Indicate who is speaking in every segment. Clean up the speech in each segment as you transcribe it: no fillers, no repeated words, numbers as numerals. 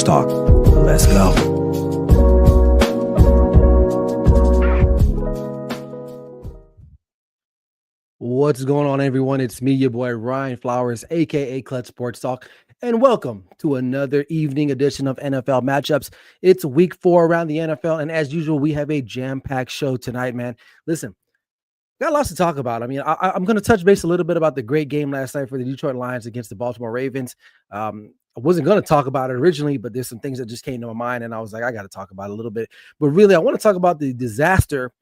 Speaker 1: Talk. Let's go. What's going on, everyone? It's me, your boy Ryan Flowers, aka Clutch Sports Talk, and welcome to another evening edition of NFL Matchups. It's week 4 around the NFL, and as usual, we have a jam-packed show tonight, man. Listen, got lots to talk about. I mean, I'm going to touch base a little bit about the great game last night for the Detroit Lions against the Baltimore Ravens. I wasn't going to talk about it originally, but there's some things that just came to my mind, and I was like, I got to talk about it a little bit. But really, I want to talk about the disaster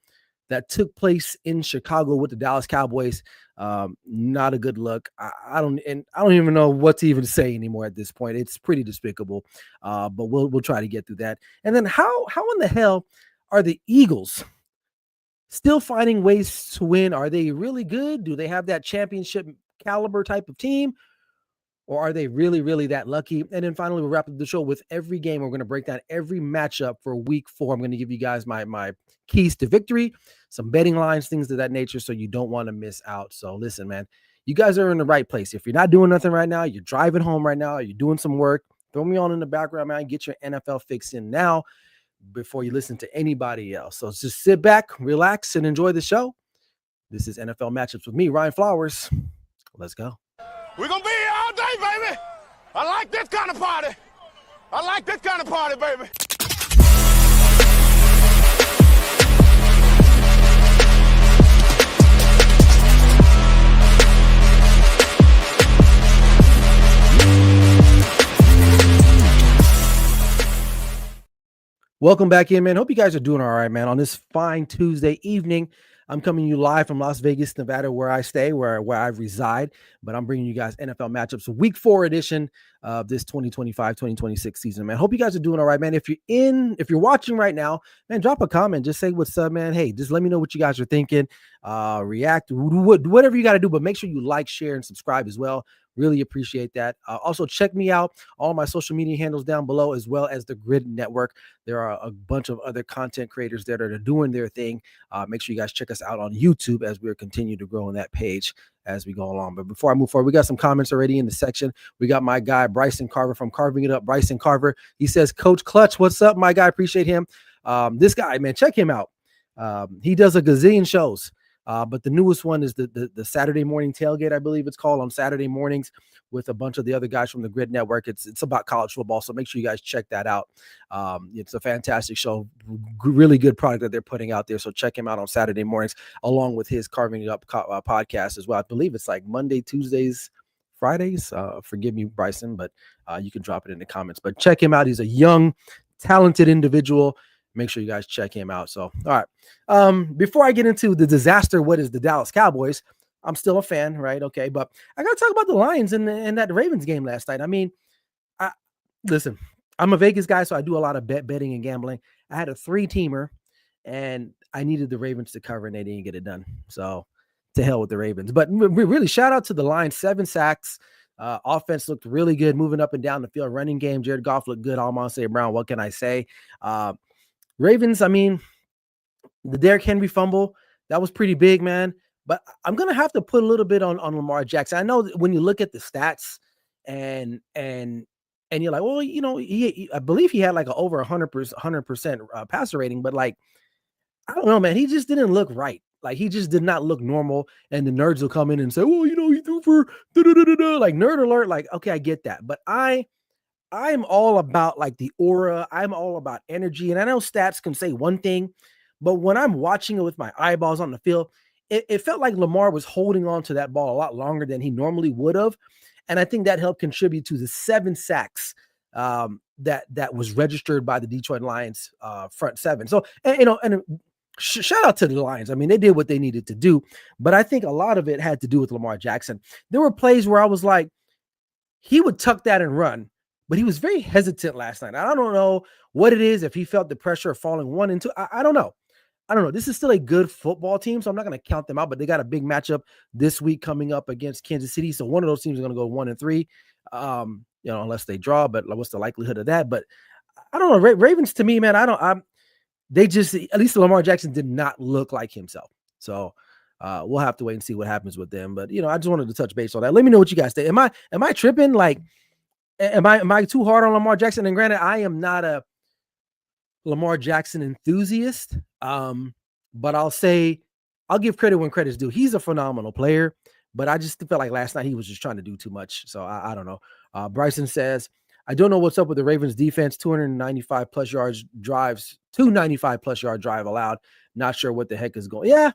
Speaker 1: that took place in Chicago with the Dallas Cowboys. Not a good look. I don't even know what to even say anymore at this point. It's pretty despicable. But we'll try to get through that. And then how in the hell are the Eagles still finding ways to win? Are they really good? Do they have that championship caliber type of team? Or are they really, really that lucky? And then finally, we'll wrap up the show with every game. We're going to break down every matchup for week 4. I'm going to give you guys my keys to victory, some betting lines, things of that nature, so you don't want to miss out. So listen, man, you guys are in the right place. If you're not doing nothing right now, you're driving home right now, you're doing some work, throw me on in the background, man. Get your NFL fix in now before you listen to anybody else. So just sit back, relax, and enjoy the show. This is NFL Matchups with me, Ryan Flowers. Let's go.
Speaker 2: We're going to be here all day, baby. I like this kind of party. I like this kind of party, baby.
Speaker 1: Welcome back in, man. Hope you guys are doing all right, man. On this fine Tuesday evening, I'm coming to you live from Las Vegas, Nevada, where I stay, where I reside. But I'm bringing you guys NFL Matchups, week 4 edition of this 2025-2026 season, man. Hope you guys are doing all right, man. If you're watching right now, man, drop a comment. Just say what's up, man. Hey, just let me know what you guys are thinking. React, whatever you got to do. But make sure you like, share, and subscribe as well. Really appreciate that. Also, check me out, all my social media handles down below, as well as the Grid Network. There are a bunch of other content creators that are doing their thing. Make sure you guys check us out on YouTube as we're continuing to grow on that page as we go along. But before I move forward, we got some comments already in the section. We got my guy, Bryson Carver from Carving It Up. Bryson Carver, he says, Coach Clutch, what's up, my guy? Appreciate him. This guy, man, check him out. He does a gazillion shows. But the newest one is the Saturday morning tailgate, I believe it's called, on Saturday mornings with a bunch of the other guys from the Grid Network. It's about college football, so make sure you guys check that out. It's a fantastic show, really good product that they're putting out there. So check him out on Saturday mornings, along with his Carving It Up podcast as well. I believe it's like Monday, Tuesdays, Fridays. Forgive me, Bryson, but you can drop it in the comments. But check him out. He's a young, talented individual. Make sure you guys check him out. So, all right. Before I get into the disaster, what is the Dallas Cowboys? I'm still a fan, right? Okay. But I got to talk about the Lions and that Ravens game last night. I mean, listen, I'm a Vegas guy, so I do a lot of betting and gambling. I had a 3-teamer, and I needed the Ravens to cover, and they didn't get it done. So, to hell with the Ravens. But really, shout out to the Lions. 7 sacks. Offense looked really good, moving up and down the field. Running game, Jared Goff looked good. Almost say Brown. What can I say? Ravens, I mean, the Derrick Henry fumble, that was pretty big, man. But I'm going to have to put a little bit on Lamar Jackson. I know that when you look at the stats and you're like, well, you know, I believe he had like a over 100% passer rating, but like, I don't know, man. He just didn't look right. Like, he just did not look normal. And the nerds will come in and say, well, you know, he threw for like nerd alert. Like, okay, I get that. But I'm all about like the aura. I'm all about energy. And I know stats can say one thing, but when I'm watching it with my eyeballs on the field, it felt like Lamar was holding on to that ball a lot longer than he normally would have. And I think that helped contribute to the 7 sacks that was registered by the Detroit Lions front 7. So, and shout out to the Lions. I mean, they did what they needed to do, but I think a lot of it had to do with Lamar Jackson. There were plays where I was like, he would tuck that and run, but he was very hesitant last night. I don't know what it is, if he felt the pressure of falling 1 and 2. I don't know. This is still a good football team, so I'm not going to count them out, but they got a big matchup this week coming up against Kansas City. So one of those teams is going to go 1 and 3, unless they draw, but what's the likelihood of that? But I don't know. Ravens, to me, man, they just, at least Lamar Jackson did not look like himself. So we'll have to wait and see what happens with them. But, I just wanted to touch base on that. Let me know what you guys think. Am I tripping? Like, Am I too hard on Lamar Jackson? And granted, I am not a Lamar Jackson enthusiast. But I'll give credit when credit's due. He's a phenomenal player, but I just felt like last night he was just trying to do too much. So I don't know. Bryson says, I don't know what's up with the Ravens defense. 295 plus yards drives, 295 plus yard drive allowed. Not sure what the heck is going. Yeah,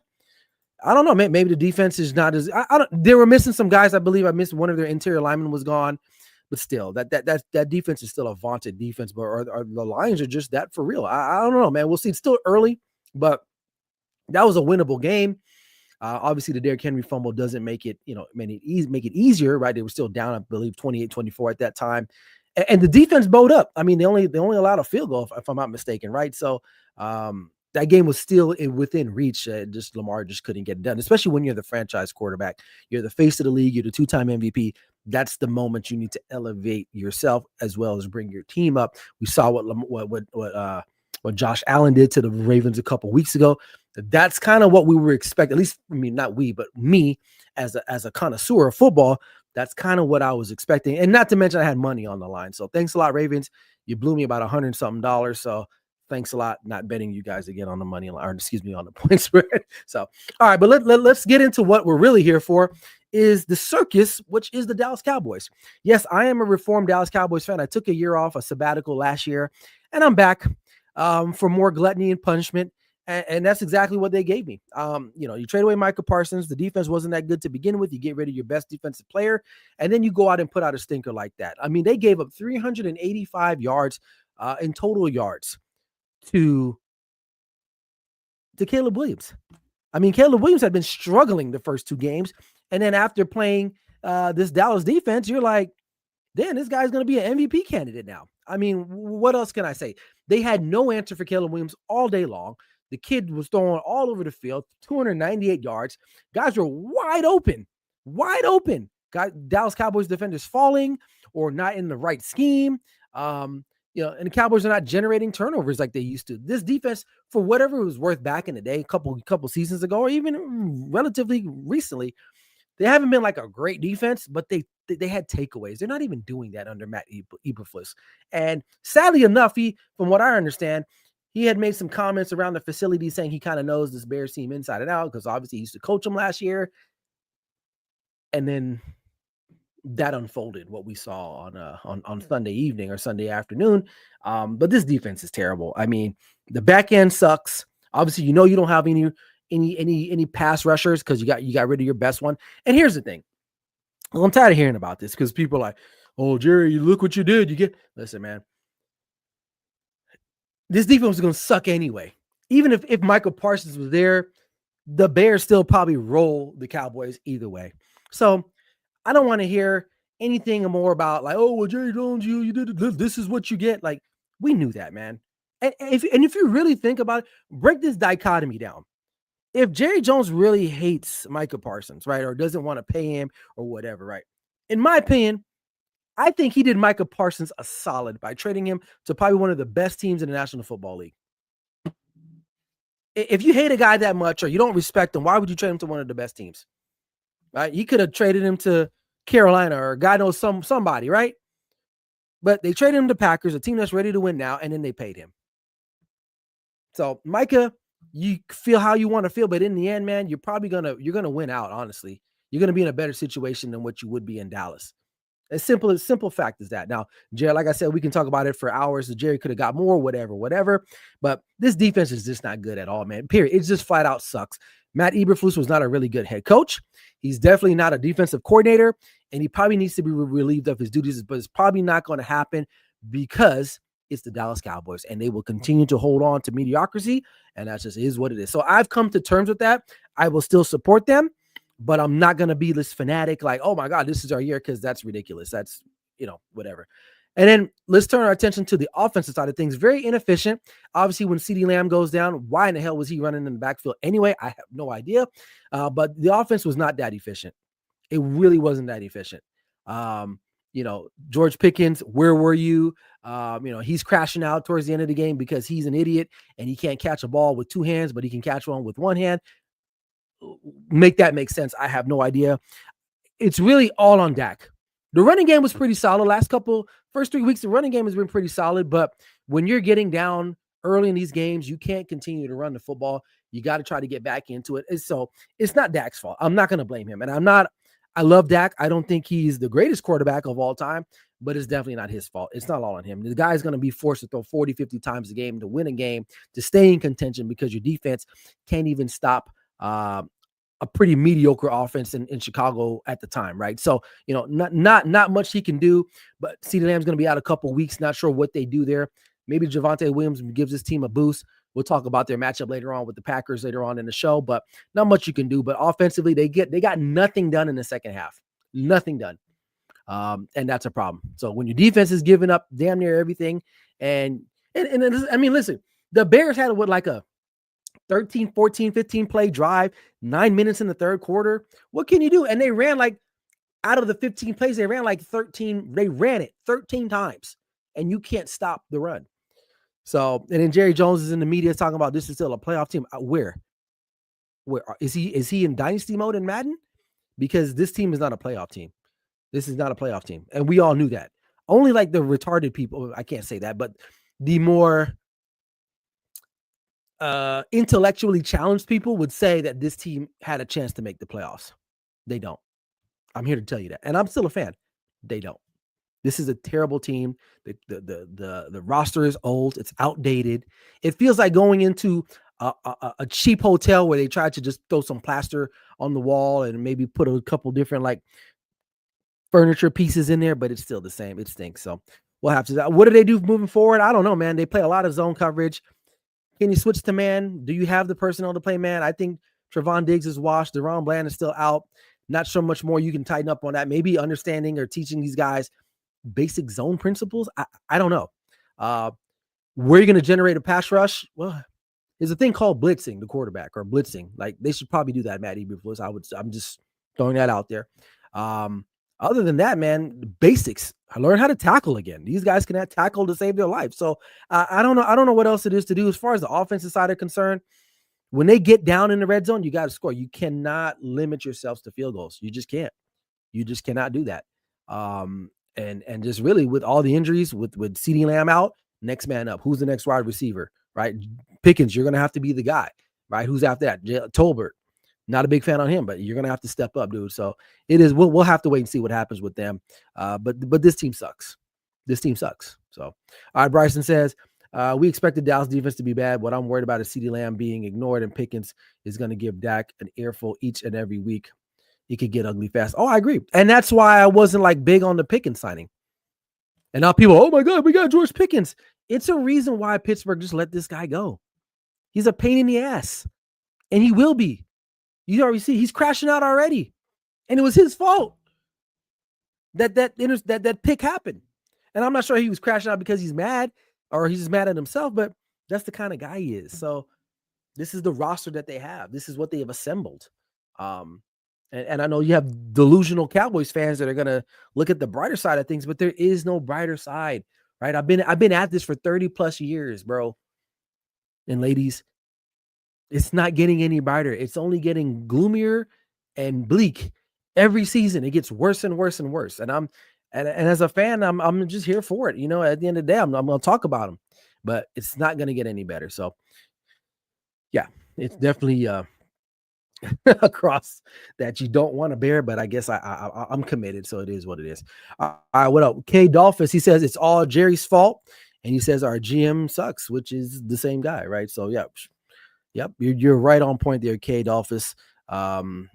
Speaker 1: I don't know. Maybe the defense is not as. I don't. They were missing some guys. I believe I missed one of their interior linemen was gone, but still, that defense is still a vaunted defense. But are the Lions are just that for real? I don't know, man. We'll see. It's still early, but that was a winnable game. Obviously, the Derrick Henry fumble doesn't make it, make it easier, right? They were still down, I believe, 28-24 at that time. And the defense bowed up. I mean, they only allowed a field goal, if I'm not mistaken, right? So that game was still within reach. Just Lamar just couldn't get it done, especially when you're the franchise quarterback. You're the face of the league. You're the two-time MVP. That's the moment you need to elevate yourself as well as bring your team up. We saw what Josh Allen did to the Ravens a couple weeks ago. That's kind of what we were expecting. At least, I mean, not we, but me as a connoisseur of football. That's kind of what I was expecting. And not to mention I had money on the line. So thanks a lot, Ravens. You blew me about $100 something. So thanks a lot. Not betting you guys again on the money line, or excuse me, on the point spread. So, all right, but let's get into what we're really here for, is the circus, which is the Dallas Cowboys. Yes, I am a reformed Dallas Cowboys fan. I took a year off, a sabbatical last year, and I'm back for more gluttony and punishment. And that's exactly what they gave me. You trade away Micah Parsons. The defense wasn't that good to begin with. You get rid of your best defensive player, and then you go out and put out a stinker like that. I mean, they gave up 385 yards in total yards to Caleb Williams. I mean, Caleb Williams had been struggling the first two games, and then after playing this Dallas defense, you're like, damn, this guy's going to be an MVP candidate now. I mean, what else can I say? They had no answer for Caleb Williams all day long. The kid was throwing all over the field, 298 yards. Guys were wide open. Dallas Cowboys defenders falling or not in the right scheme. And the Cowboys are not generating turnovers like they used to. This defense, for whatever it was worth back in the day, a couple seasons ago, or even relatively recently, they haven't been like a great defense, but they had takeaways. They're not even doing that under Matt Eberflus. And sadly enough, from what I understand, he had made some comments around the facility saying he kind of knows this Bears team inside and out because obviously he used to coach them last year. And then that unfolded, what we saw on Sunday evening or Sunday afternoon. But this defense is terrible. I mean, the back end sucks. Obviously, you don't have any pass rushers because you got rid of your best one. And here's the thing. Well, I'm tired of hearing about this because people are like, oh, Jerry, look what you did. Listen, man. This defense was going to suck anyway. Even if Michael Parsons was there, the Bears still probably roll the Cowboys either way. So I don't want to hear anything more about like, oh, well, Jerry Jones, you did this is what you get. Like, we knew that, man. And if you really think about it, break this dichotomy down. If Jerry Jones really hates Micah Parsons, right, or doesn't want to pay him or whatever, right, in my opinion, I think he did Micah Parsons a solid by trading him to probably one of the best teams in the National Football League. If you hate a guy that much or you don't respect him, why would you trade him to one of the best teams? Right? You could have traded him to Carolina or God knows somebody, right? But they traded him to Packers, a team that's ready to win now, and then they paid him. So Micah, you feel how you want to feel, but in the end, man, you're gonna win out. Honestly, you're gonna be in a better situation than what you would be in Dallas. As simple fact as that. Now, Jerry, like I said, we can talk about it for hours. Jerry could have got more, whatever. But this defense is just not good at all, man. Period. It just flat out sucks. Matt Eberflus was not a really good head coach. He's definitely not a defensive coordinator, and he probably needs to be relieved of his duties, but it's probably not going to happen because it's the Dallas Cowboys, and they will continue to hold on to mediocrity, and that just is what it is. So I've come to terms with that. I will still support them, but I'm not going to be this fanatic like, oh, my God, this is our year, because that's ridiculous. That's, whatever. And then let's turn our attention to the offensive side of things. Very inefficient. Obviously, when CeeDee Lamb goes down, why in the hell was he running in the backfield anyway? I have no idea. But the offense was not that efficient. It really wasn't that efficient. George Pickens, where were you? He's crashing out towards the end of the game because he's an idiot and he can't catch a ball with two hands, but he can catch one with one hand. Make that make sense. I have no idea. It's really all on Dak. The running game was pretty solid. First 3 weeks, the running game has been pretty solid. But when you're getting down early in these games, you can't continue to run the football. You got to try to get back into it. So it's not Dak's fault. I'm not going to blame him. And I love Dak. I don't think he's the greatest quarterback of all time, but it's definitely not his fault. It's not all on him. The guy's going to be forced to throw 40, 50 times a game to win a game, to stay in contention because your defense can't even stop a pretty mediocre offense in Chicago at the time, right? So, not much he can do, but CeeDee Lamb's going to be out a couple weeks. Not sure what they do there. Maybe Javonte Williams gives this team a boost. We'll talk about their matchup later on with the Packers later on in the show, but not much you can do. But offensively, they got nothing done in the second half. Nothing done. And that's a problem. So when your defense is giving up damn near everything, and I mean, listen, the Bears had like a 13, 14, 15 play drive, 9 minutes in the third quarter. What can you do? And they ran out of the 15 plays, they ran 13. They ran it 13 times, and you can't stop the run. So, and then Jerry Jones is in the media talking about this is still a playoff team. Where is he? Is he in dynasty mode in Madden? Because this team is not a playoff team. This is not a playoff team, and we all knew that. Only like the retarded people, I can't say that, but the more intellectually challenged people would say that this team had a chance to make the playoffs. They don't. I'm here to tell you that, and I'm still a fan. They don't. This is a terrible team. The roster is old. It's outdated. It feels like going into a cheap hotel where they tried to just throw some plaster on the wall and maybe put a couple different like furniture pieces in there, but it's still the same. It stinks. So we'll have to. What do they do moving forward? I don't know, man. They play a lot of zone coverage. Can you switch to man? Do you have the personnel to play man? I think Trevon Diggs is washed. DeRon Bland is still out. Not so much more you can tighten up on that. Maybe understanding or teaching these guys basic zone principles. I don't know. Where are you going to generate a pass rush? Well, there's a thing called blitzing the quarterback or blitzing. Like they should probably do that, Matt Eberflus. I'm just throwing that out there. Other than that, man, basics. I learned how to tackle again. These guys can tackle to save their life. So I don't know. I don't know what else it is to do as far as the offensive side are concerned. When they get down in the red zone, you got to score. You cannot limit yourselves to field goals. You just can't. You just cannot do that. And just really with all the injuries, with CeeDee Lamb out, next man up. Who's the next wide receiver, right? Pickens, you're going to have to be the guy, right? Who's after that? Tolbert. Not a big fan on him, but you're going to have to step up, dude. So it is. We'll have to wait and see what happens with them. But this team sucks. This team sucks. So, all right, Bryson says, we expected Dallas defense to be bad. What I'm worried about is CeeDee Lamb being ignored, and Pickens is going to give Dak an earful each and every week. It could get ugly fast. Oh, I agree. And that's why I wasn't like big on the Pickens signing. And now people, oh my God, we got George Pickens. It's a reason why Pittsburgh just let this guy go. He's a pain in the ass. And he will be. You already see he's crashing out already. And it was his fault that pick happened. And I'm not sure he was crashing out because he's mad or he's just mad at himself, but that's the kind of guy he is. So this is the roster that they have. This is what they have assembled. And I know you have delusional Cowboys fans that are going to look at the brighter side of things, but there is no brighter side, right? I've been at this for 30 plus years, bro. And ladies, it's not getting any brighter. It's only getting gloomier and bleak every season. It gets worse and worse and worse. And as a fan, I'm just here for it. You know, at the end of the day, I'm going to talk about them, but it's not going to get any better. So yeah, it's definitely across that you don't want to bear, but I guess I'm committed, so it is what it is. All right, what up? K Dolphins, he says it's all Jerry's fault, and he says our GM sucks, which is the same guy, right? So yep, you're right on point there, K Dolphins. The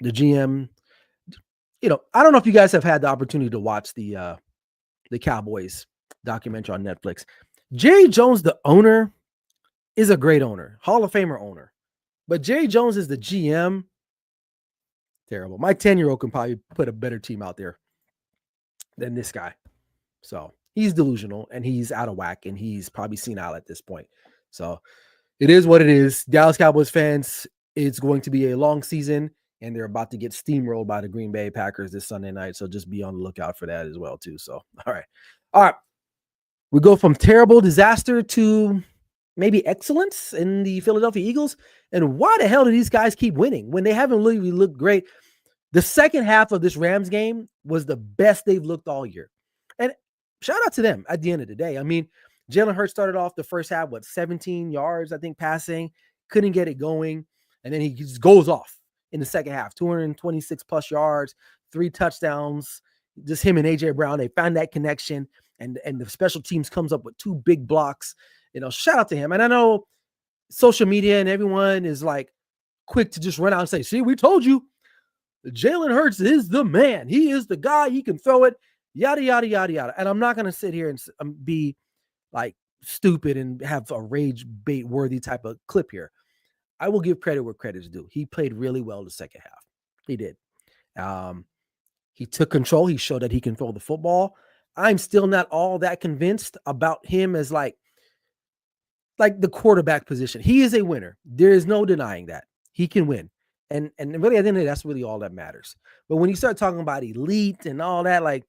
Speaker 1: GM, you know, I don't know if you guys have had the opportunity to watch the Cowboys documentary on Netflix. Jerry Jones, the owner, is a great owner, Hall of Famer owner. But Jerry Jones is the GM. Terrible. My 10-year-old can probably put a better team out there than this guy. So he's delusional and he's out of whack and he's probably senile at this point. So it is what it is. Dallas Cowboys fans, it's going to be a long season and they're about to get steamrolled by the Green Bay Packers this Sunday night. So just be on the lookout for that as well, too. So, all right. We go from terrible disaster to maybe excellence in the Philadelphia Eagles. And why the hell do these guys keep winning when they haven't really looked great? The second half of this Rams game was the best they've looked all year. And shout out to them at the end of the day. I mean, Jalen Hurts started off the first half, 17 yards, I think, passing, couldn't get it going. And then he just goes off in the second half, 226 plus yards, 3 touchdowns, just him and A.J. Brown. They found that connection, and the special teams comes up with 2 big blocks. Shout out to him. And I know social media and everyone is like quick to just run out and say, see, we told you. Jalen Hurts is the man. He is the guy. He can throw it, yada, yada, yada, yada. And I'm not going to sit here and be like stupid and have a rage bait worthy type of clip here. I will give credit where credit is due. He played really well the second half. He did. He took control. He showed that he can throw the football. I'm still not all that convinced about him as like the quarterback position. He is a winner. There is no denying that. He can win. And really, at the end of the day, that's really all that matters. But when you start talking about elite and all that, like,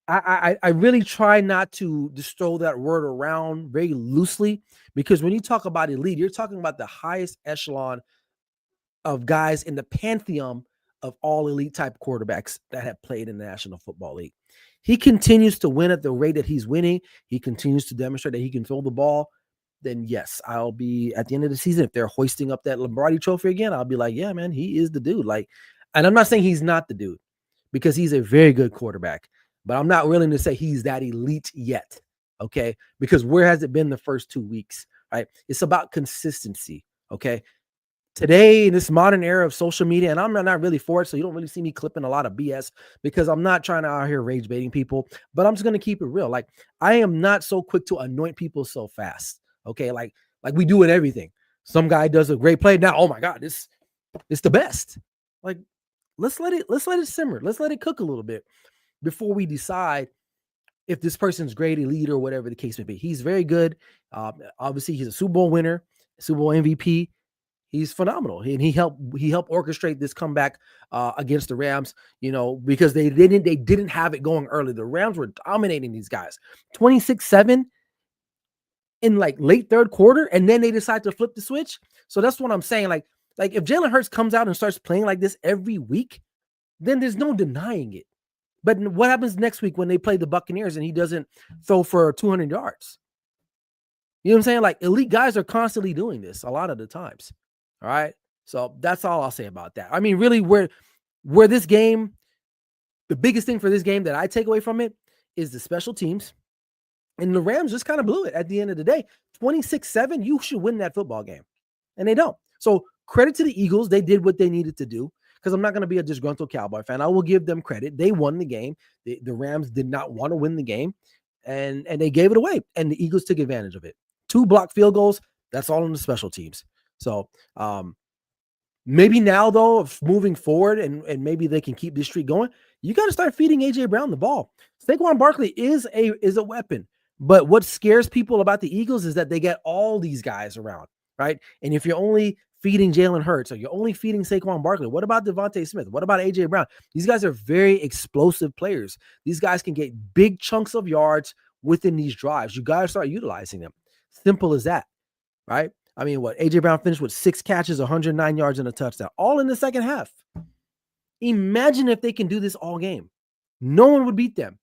Speaker 1: I really try not to just throw that word around very loosely, because when you talk about elite, you're talking about the highest echelon of guys in the pantheon of all elite type quarterbacks that have played in the National Football League. He continues to win at the rate that he's winning. He continues to demonstrate that he can throw the ball. Then yes, I'll be at the end of the season, if they're hoisting up that Lombardi trophy again, I'll be like, yeah, man, he is the dude. Like, and I'm not saying he's not the dude, because he's a very good quarterback, but I'm not willing to say he's that elite yet. Okay. Because where has it been the first 2 weeks? Right. It's about consistency. Okay. Today, in this modern era of social media, and I'm not really for it, so you don't really see me clipping a lot of BS, because I'm not trying to out here rage baiting people, but I'm just going to keep it real. Like, I am not so quick to anoint people so fast. Okay, like we do in everything. Some guy does a great play. Now, oh my God, it's the best. Like, let's let it simmer. Let's let it cook a little bit before we decide if this person's great, elite, or whatever the case may be. He's very good. Obviously, he's a Super Bowl winner, Super Bowl MVP. He's phenomenal, and he helped orchestrate this comeback against the Rams. Because they didn't have it going early. The Rams were dominating these guys, 26-7. In like late third quarter, and then they decide to flip the switch. So that's what I'm saying. Like if Jalen Hurts comes out and starts playing like this every week, then there's no denying it. But what happens next week when they play the Buccaneers and he doesn't throw for 200 yards? You know what I'm saying? Like, elite guys are constantly doing this a lot of the times. All right. So that's all I'll say about that. I mean, really, where this game, the biggest thing for this game that I take away from it is the special teams. And the Rams just kind of blew it at the end of the day. 26-7, you should win that football game. And they don't. So credit to the Eagles. They did what they needed to do, because I'm not going to be a disgruntled Cowboy fan. I will give them credit. They won the game. The Rams did not want to win the game, and they gave it away. And the Eagles took advantage of it. 2 blocked field goals. That's all in the special teams. So maybe now, though, moving forward, and maybe they can keep this streak going, you got to start feeding A.J. Brown the ball. Saquon Barkley is a weapon. But what scares people about the Eagles is that they get all these guys around, right? And if you're only feeding Jalen Hurts, or you're only feeding Saquon Barkley, what about Devontae Smith? What about A.J. Brown? These guys are very explosive players. These guys can get big chunks of yards within these drives. You got to start utilizing them. Simple as that, right? I mean, A.J. Brown finished with 6 catches, 109 yards, and a touchdown, all in the second half. Imagine if they can do this all game. No one would beat them.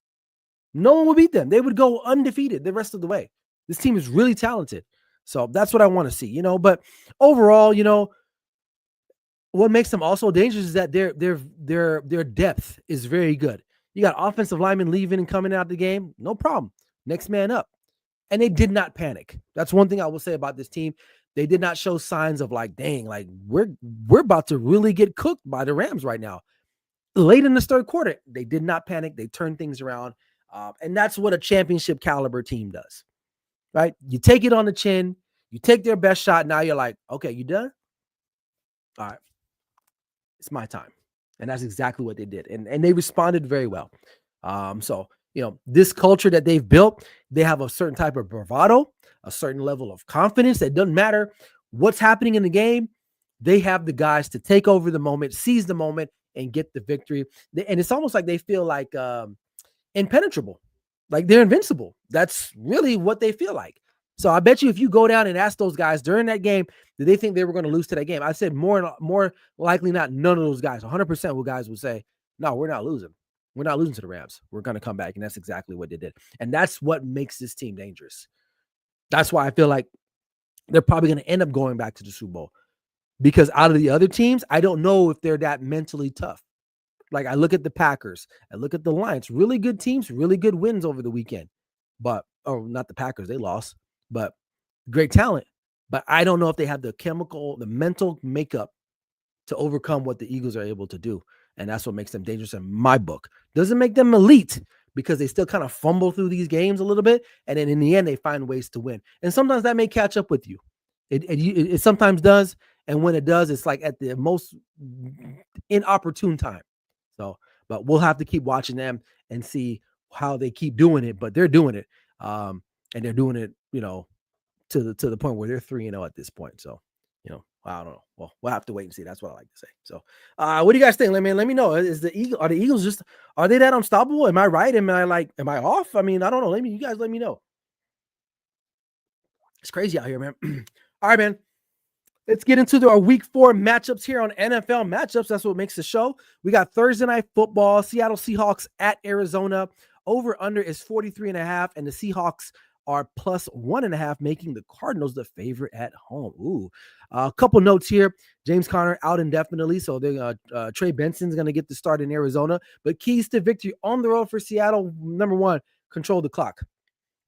Speaker 1: No one would beat them. They would go undefeated the rest of the way. This team is really talented. So that's what I want to see, but overall, what makes them also dangerous is that their depth is very good. You got offensive linemen leaving and coming out of the game. No problem. Next man up. And they did not panic. That's one thing I will say about this team. They did not show signs of like, dang, like we're about to really get cooked by the Rams right now. Late in the third quarter, they did not panic. They turned things around. And that's what a championship caliber team does, right? You take it on the chin, you take their best shot. Now you're like, okay, you done? All right, it's my time. And that's exactly what they did. And they responded very well. So, this culture that they've built, they have a certain type of bravado, a certain level of confidence that doesn't matter what's happening in the game. They have the guys to take over the moment, seize the moment, and get the victory. And it's almost like they feel like, impenetrable, like they're invincible. That's really what they feel like. So I bet you if you go down and ask those guys during that game, did they think they were going to lose to that game? I said more likely not. None of those guys, 100% of guys would say, no, we're not losing. We're not losing to the Rams. We're going to come back. And that's exactly what they did. And that's what makes this team dangerous. That's why I feel like they're probably going to end up going back to the Super Bowl. Because out of the other teams, I don't know if they're that mentally tough. Like I look at the Packers, I look at the Lions, really good teams, really good wins over the weekend. But, not the Packers, they lost, but great talent. But I don't know if they have the mental makeup to overcome what the Eagles are able to do. And that's what makes them dangerous in my book. Doesn't make them elite because they still kind of fumble through these games a little bit. And then in the end, they find ways to win. And sometimes that may catch up with you. It sometimes does. And when it does, it's like at the most inopportune time. So, but we'll have to keep watching them and see how they keep doing it. But they're doing it. And they're doing it, to the point where they're 3-0 at this point. So, I don't know. Well, we'll have to wait and see. That's what I like to say. So, what do you guys think? Let me know. Are the Eagles are they that unstoppable? Am I right? Am I off? I mean, I don't know. You guys let me know. It's crazy out here, man. All right, man. Let's get into our week 4 matchups here on NFL Matchups. That's what makes the show. We got Thursday Night Football, Seattle Seahawks at Arizona. Over under is 43.5, and the Seahawks are plus 1.5, making the Cardinals the favorite at home. Ooh, a couple notes here. James Conner out indefinitely, so Trey Benson's going to get the start in Arizona. But keys to victory on the road for Seattle, number 1, control the clock.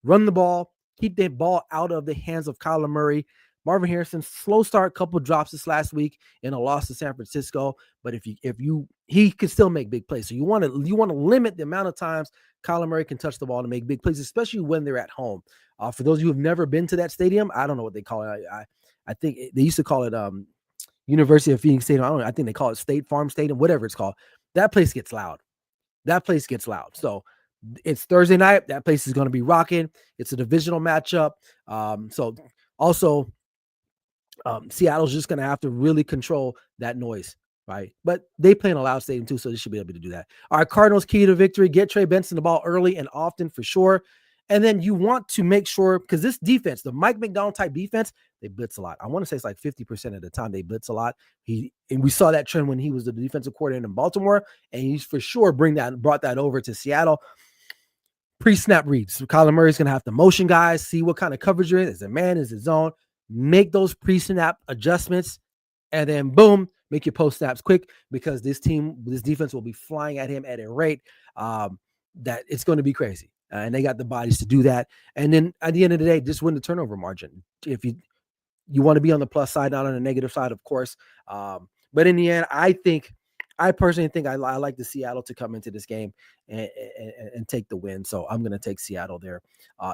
Speaker 1: Run the ball, keep the ball out of the hands of Kyler Murray. Marvin Harrison, slow start, couple drops this last week in a loss to San Francisco. But he can still make big plays. So you want to limit the amount of times Kyler Murray can touch the ball to make big plays, especially when they're at home. For those of you who have never been to that stadium, I don't know what they call it. I think they used to call it University of Phoenix Stadium. I think they call it State Farm Stadium, whatever it's called. That place gets loud. So it's Thursday night. That place is going to be rocking. It's a divisional matchup. So also, Seattle's just going to have to really control that noise, right? But they play in a loud stadium too, so they should be able to do that. All right, Cardinals key to victory: get Trey Benson the ball early and often for sure. And then you want to make sure, because this defense, the Mike McDonald type defense, they blitz a lot. I want to say it's like 50% of the time they blitz a lot. And we saw that trend when he was the defensive coordinator in Baltimore, and he's for sure brought that over to Seattle. Pre-snap reads. So Kyler Murray's going to have to motion guys, see what kind of coverage you're in. Is it man? Is it zone? Make those pre-snap adjustments, and then boom, make your post snaps quick, because this defense will be flying at him at a rate that it's going to be crazy. And they got the bodies to do that. And then at the end of the day, just win the turnover margin. If you want to be on the plus side, not on the negative side, of course. But in the end, I personally think I like the Seattle to come into this game and take the win. So I'm going to take Seattle there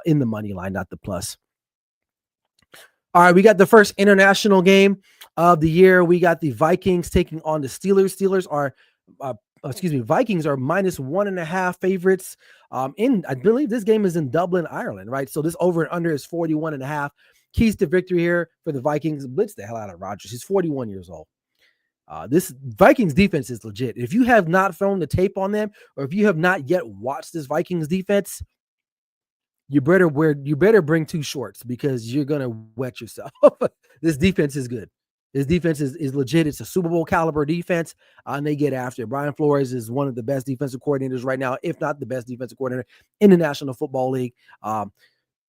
Speaker 1: in the money line, not the plus. All right, we got the first international game of the year. We got the Vikings taking on the Steelers. Vikings are minus 1.5 favorites. I believe this game is in Dublin, Ireland, right? So this over and under is 41.5. Keys to victory here for the Vikings: blitz the hell out of Rodgers. He's 41 years old. This Vikings defense is legit. If you have not thrown the tape on them, or if you have not yet watched this Vikings defense, you better bring 2 shorts, because you're going to wet yourself. This defense is good. This defense is legit. It's a Super Bowl caliber defense, and they get after it. Brian Flores is one of the best defensive coordinators right now, if not the best defensive coordinator in the National Football League.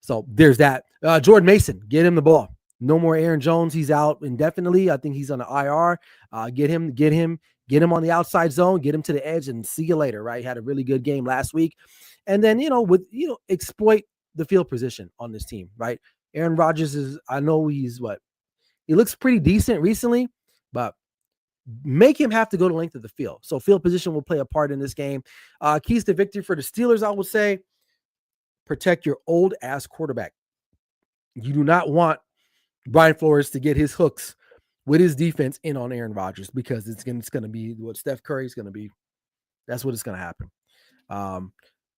Speaker 1: So there's that. Jordan Mason, get him the ball. No more Aaron Jones. He's out indefinitely. I think he's on the IR. Get him on the outside zone, get him to the edge, and see you later, right? Had a really good game last week. And then, exploit the field position on this team, right? Aaron Rodgers I know he looks pretty decent recently, but make him have to go the length of the field. So field position will play a part in this game. Keys to victory for the Steelers, I would say: protect your old ass quarterback. You do not want Brian Flores to get his hooks with his defense in on Aaron Rodgers, because it's going to be what Steph Curry's going to be. That's what it's going to happen.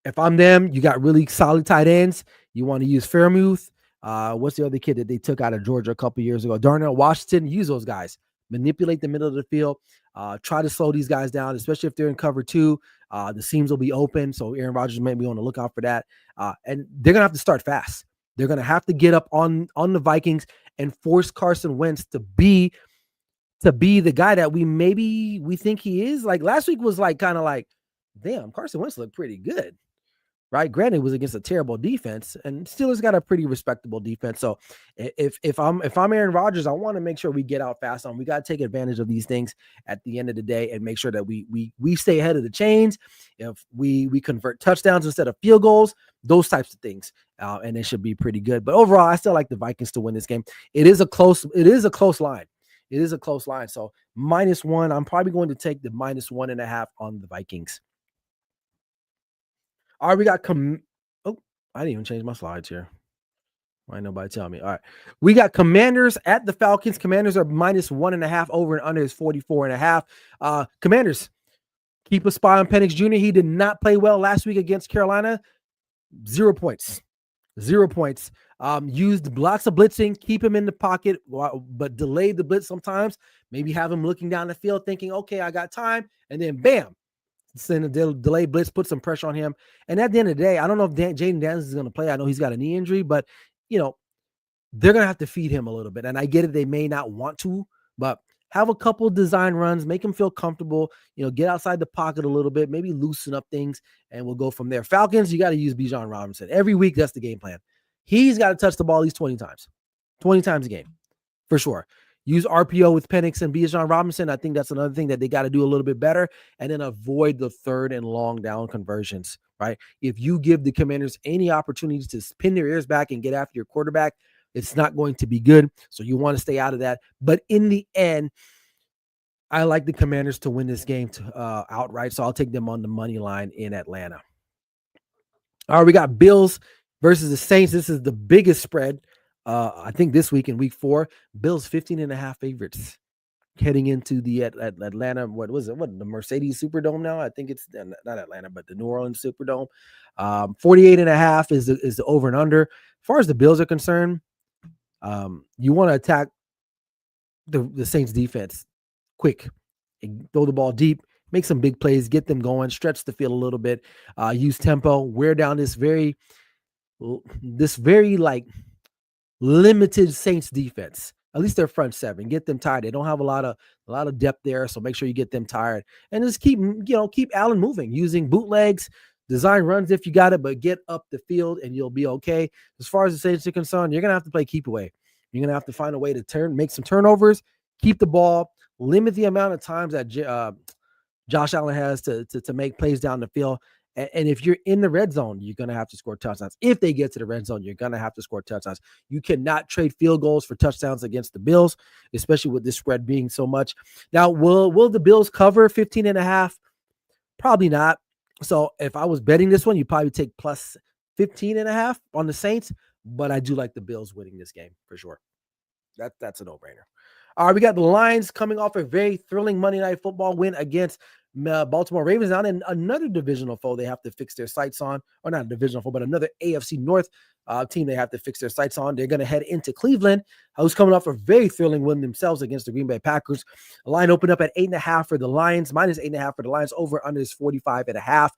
Speaker 1: If I'm them, you got really solid tight ends. You want to use Fairmouth. What's the other kid that they took out of Georgia a couple years ago? Darnell Washington. Use those guys. Manipulate the middle of the field. Try to slow these guys down, especially if they're in cover 2. The seams will be open, so Aaron Rodgers may be on the lookout for that. And they're going to have to start fast. They're going to have to get up on the Vikings and force Carson Wentz to be the guy that we think he is. Like last week was like kind of like, damn, Carson Wentz looked pretty good. Right, granted, it was against a terrible defense, and Steelers got a pretty respectable defense. So, if I'm Aaron Rodgers, I want to make sure we get out fast on. We got to take advantage of these things at the end of the day, and make sure that we stay ahead of the chains. If we convert touchdowns instead of field goals, those types of things, and it should be pretty good. But overall, I still like the Vikings to win this game. It is a close line. It is a close line. So -1, I'm probably going to take the -1.5 on the Vikings. All right, we got I didn't even change my slides here. Why ain't nobody tell me? All right. We got Commanders at the Falcons. Commanders are -1.5. Over and under is 44.5. Commanders, keep a spy on Penix Jr. He did not play well last week against Carolina. 0 points. 0 points. Used lots of blitzing, keep him in the pocket, but delayed the blitz sometimes. Maybe have him looking down the field thinking, okay, I got time. And then bam, send a delayed blitz, put some pressure on him. And at the end of the day, I don't know if Jaden Daniels is going to play. I know he's got a knee injury, but, they're going to have to feed him a little bit. And I get it. They may not want to, but have a couple design runs, make him feel comfortable, get outside the pocket a little bit, maybe loosen up things, and we'll go from there. Falcons, you got to use Bijan Robinson. Every week, that's the game plan. He's got to touch the ball at least 20 times. 20 times a game, for sure. Use RPO with Penix and Bijan Robinson. I think that's another thing that they got to do a little bit better, and then avoid the third and long down conversions, right? If you give the Commanders any opportunities to spin their ears back and get after your quarterback, it's not going to be good. So you want to stay out of that. But in the end, I like the Commanders to win this game outright. So I'll take them on the money line in Atlanta. All right, we got Bills versus the Saints. This is the biggest spread. I think this week in week 4, Bills 15.5 favorites heading into the Atlanta. What was it? What, the Mercedes Superdome now? I think it's not Atlanta, but the New Orleans Superdome. 48.5 is the over and under. As far as the Bills are concerned, you want to attack the Saints defense quick and throw the ball deep, make some big plays, get them going, stretch the field a little bit, use tempo, wear down this very like limited Saints defense. At least their front seven. Get them tired. They don't have a lot of depth there, so make sure you get them tired. And just keep Allen moving, using bootlegs, design runs if you got it, but get up the field and you'll be okay. As far as the Saints are concerned, you're gonna have to play keep away. You're gonna have to find a way to make some turnovers, keep the ball, limit the amount of times that Josh Allen has to make plays down the field. And if you're in the red zone, you're going to have to score touchdowns. If they get to the red zone, you're going to have to score touchdowns. You cannot trade field goals for touchdowns against the Bills, especially with this spread being so much. Now, will the Bills cover 15.5? Probably not. So if I was betting this one, you'd probably take plus 15.5 on the Saints. But I do like the Bills winning this game for sure. That's a no-brainer. All right, we got the Lions coming off a very thrilling Monday Night Football win against Baltimore Ravens, now in another divisional foe they have to fix their sights on, or not a divisional foe, but another AFC North team they have to fix their sights on. They're going to head into Cleveland, who's coming off a very thrilling win themselves against the Green Bay Packers. The line opened up at 8.5 for the Lions, -8.5 for the Lions. Over under is 45.5.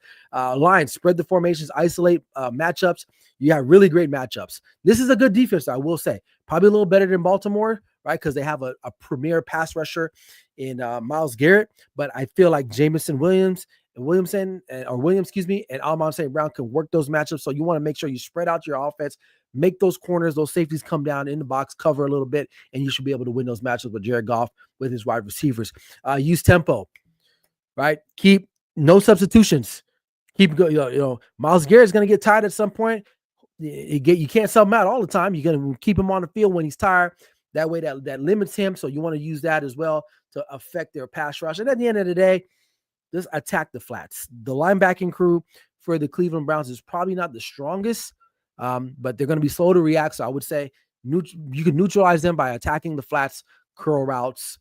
Speaker 1: Lions spread the formations, isolate matchups. You got really great matchups. This is a good defense, I will say. Probably a little better than Baltimore, right? Because they have a premier pass rusher in Myles Garrett, but I feel like Williams, and Amon St. Brown can work those matchups. So you want to make sure you spread out your offense, make those corners, those safeties come down in the box, cover a little bit, and you should be able to win those matchups with Jared Goff with his wide receivers. Use tempo, right? Keep no substitutions. Keep go. Myles Garrett is going to get tired at some point. You can't sub him out all the time. You're going to keep him on the field when he's tired. That way that limits him. So you want to use that as well to affect their pass rush. And at the end of the day, just attack the flats. The linebacking crew for the Cleveland Browns is probably not the strongest, but they're going to be slow to react. So I would say you can neutralize them by attacking the flats, curl routes,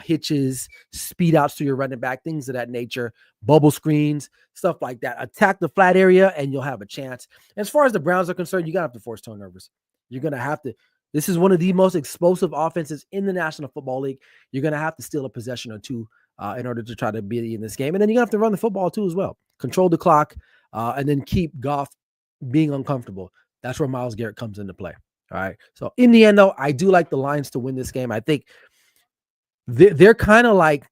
Speaker 1: hitches, speed outs to your running back, things of that nature, bubble screens, stuff like that. Attack the flat area and you'll have a chance. As far as the Browns are concerned, you're going to have to force turnovers. You're going to have to. This is one of the most explosive offenses in the National Football League. You're going to have to steal a possession or two in order to try to be in this game. And then you're going to have to run the football too as well. Control the clock and then keep Goff being uncomfortable. That's where Myles Garrett comes into play. All right. So in the end, though, I do like the Lions to win this game. I think they're kind of like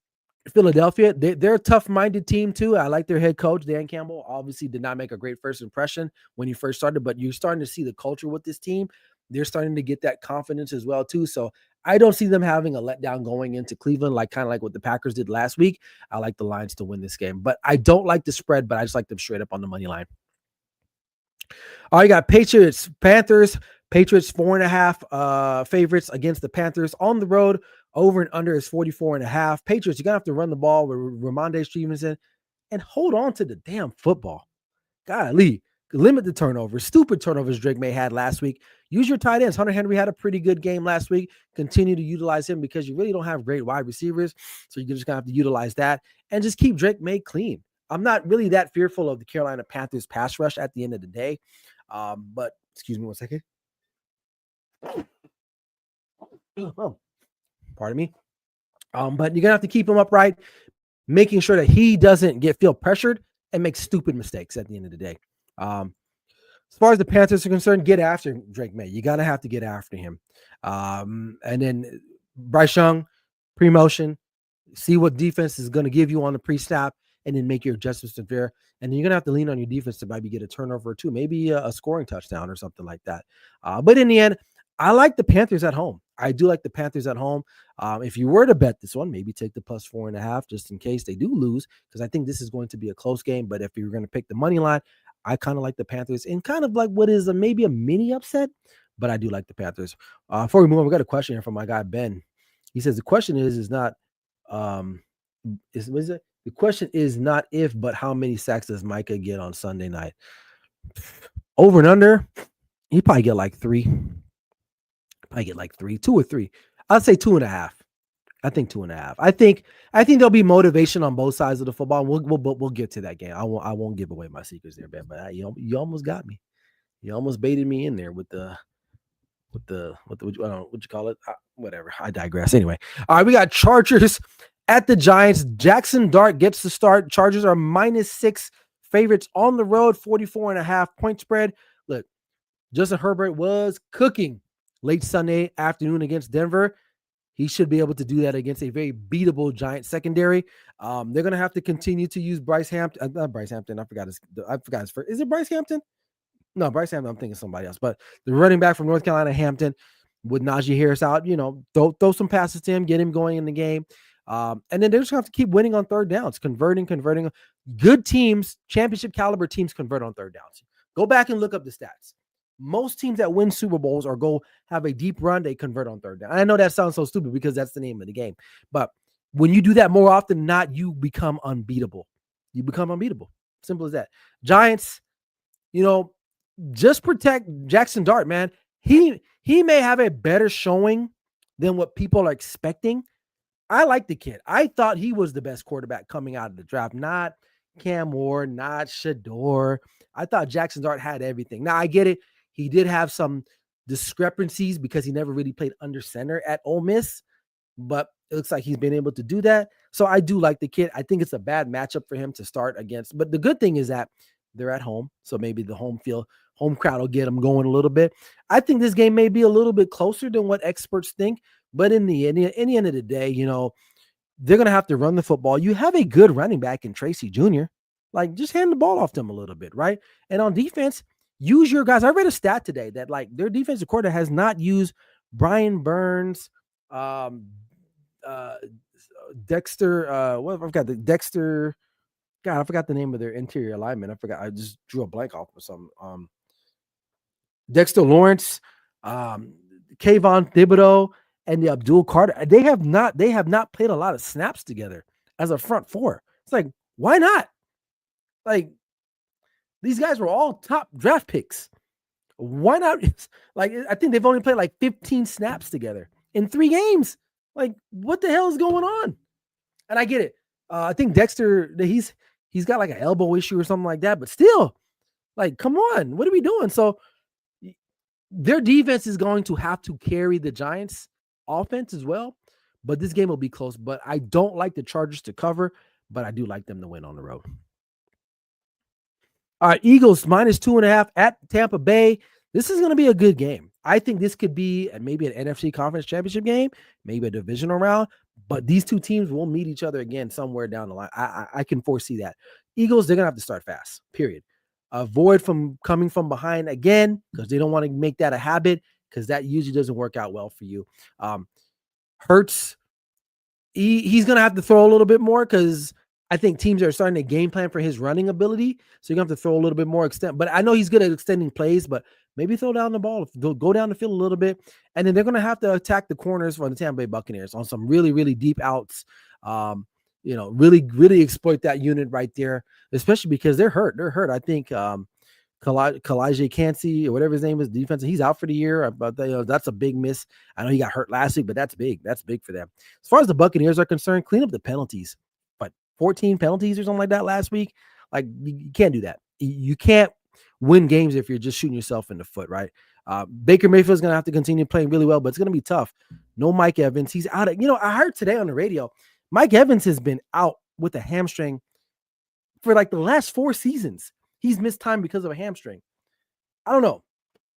Speaker 1: Philadelphia. They're a tough-minded team too. I like their head coach, Dan Campbell. Obviously, did not make a great first impression when he first started, but you're starting to see the culture with this team. They're starting to get that confidence as well too. So I don't see them having a letdown going into Cleveland, like kind of like what the Packers did last week. I like the Lions to win this game, but I don't like the spread. But I just like them straight up on the money line. All right, you got Patriots, Panthers. Patriots 4.5 favorites against the Panthers on the road. Over and under is 44.5. Patriots, you're gonna have to run the ball with Ramondre Stevenson and hold on to the damn football. Golly, limit the turnovers. Stupid turnovers Drake May had last week. Use your tight ends. Hunter Henry had a pretty good game last week. Continue to utilize him because you really don't have great wide receivers. So you're just gonna have to utilize that and just keep Drake May clean. I'm not really that fearful of the Carolina Panthers pass rush at the end of the day. But excuse me one second. Oh, pardon me. But you're gonna have to keep him upright, making sure that he doesn't feel pressured and make stupid mistakes at the end of the day. As far as the Panthers are concerned, get after Drake May. You gotta have to get after him. And then Bryce Young, pre-motion, see what defense is going to give you on the pre-snap, and then make your adjustments to there. And then you're going to have to lean on your defense to maybe get a turnover or two, maybe a scoring touchdown or something like that. But in the end, I like the Panthers at home. I do like the Panthers at home. If you were to bet this one, maybe take the plus 4.5 just in case they do lose, because I think this is going to be a close game. But if you're going to pick the money line, I kind of like the Panthers in kind of like what is maybe a mini upset, but I do like the Panthers. Before we move on, we got a question here from my guy, Ben. He says, the question is not, the question is not if, but how many sacks does Micah get on Sunday night? Over and under, he probably get like 3. Probably get like 3, 2 or 3. I'd say 2.5. I think 2.5. I think there'll be motivation on both sides of the football. We'll get to that game. I won't give away my secrets there, Ben. But you almost got me. You almost baited me in there with the what you call it? Whatever. I digress. Anyway, all right, we got Chargers at the Giants. Jackson Dart gets the start. Chargers are -6 favorites on the road, 44.5 point spread. Look, Justin Herbert was cooking late Sunday afternoon against Denver. He should be able to do that against a very beatable Giant secondary. They're going to have to continue to use Bryce Hampton. Not Bryce Hampton. I forgot his first. Is it Bryce Hampton? No, Bryce Hampton. I'm thinking somebody else. But the running back from North Carolina, Hampton, with Najee Harris out, throw some passes to him, get him going in the game. And then they're just going to have to keep winning on third downs, converting. Good teams, championship caliber teams convert on third downs. Go back and look up the stats. Most teams that win Super Bowls or go have a deep run, they convert on third down. I know that sounds so stupid because that's the name of the game. But when you do that more often than not, you become unbeatable. Simple as that. Giants, just protect Jackson Dart, man. He may have a better showing than what people are expecting. I like the kid. I thought he was the best quarterback coming out of the draft, not Cam Ward, not Shador. I thought Jackson Dart had everything. Now, I get it. He did have some discrepancies because he never really played under center at Ole Miss, but it looks like he's been able to do that. So I do like the kid. I think it's a bad matchup for him to start against, but the good thing is that they're at home. So maybe the home crowd will get them going a little bit. I think this game may be a little bit closer than what experts think, but in the end of the day, they're going to have to run the football. You have a good running back in Tracy Jr. Like, just hand the ball off to him a little bit, right? And on defense, use your guys. I read a stat today that their defensive coordinator has not used Brian Burns, Dexter. I've got the Dexter. God, I forgot the name of their interior lineman. I forgot. I just drew a blank off or something. Dexter Lawrence, Kayvon Thibodeau, and the Abdul Carter. They have not played a lot of snaps together as a front four. It's like, why not? Like, these guys were all top draft picks. Why not? Like, I think they've only played like 15 snaps together in 3 games. Like, what the hell is going on? And I get it. I think Dexter, he's got like an elbow issue or something like that, but still, like, come on, what are we doing? So their defense is going to have to carry the Giants offense as well, but this game will be close. But I don't like the Chargers to cover, but I do like them to win on the road. All right, Eagles -2.5 at Tampa Bay. This is going to be a good game. I think this could be maybe an NFC Conference Championship game, maybe a divisional round, but these two teams will meet each other again somewhere down the line. I can foresee that. Eagles, they're going to have to start fast, period. Avoid from coming from behind again because they don't want to make that a habit because that usually doesn't work out well for you. Hurts, he's going to have to throw a little bit more because I think teams are starting to game plan for his running ability. So you're going to have to throw a little bit more extent. But I know he's good at extending plays, but maybe throw down the ball, go down the field a little bit. And then they're going to have to attack the corners for the Tampa Bay Buccaneers on some really, really deep outs. Really, really exploit that unit right there, especially because they're hurt. I think Kalijah Cansey or whatever his name is, defense, he's out for the year. But that's a big miss. I know he got hurt last week, but that's big. That's big for them. As far as the Buccaneers are concerned, clean up the penalties. But 14 penalties or something like that last week. Like, you can't do that. You can't win games if you're just shooting yourself in the foot, right? Baker Mayfield's going to have to continue playing really well, but it's going to be tough. No Mike Evans. He's out. I heard today on the radio, Mike Evans has been out with a hamstring for like the last 4 seasons. He's missed time because of a hamstring. I don't know.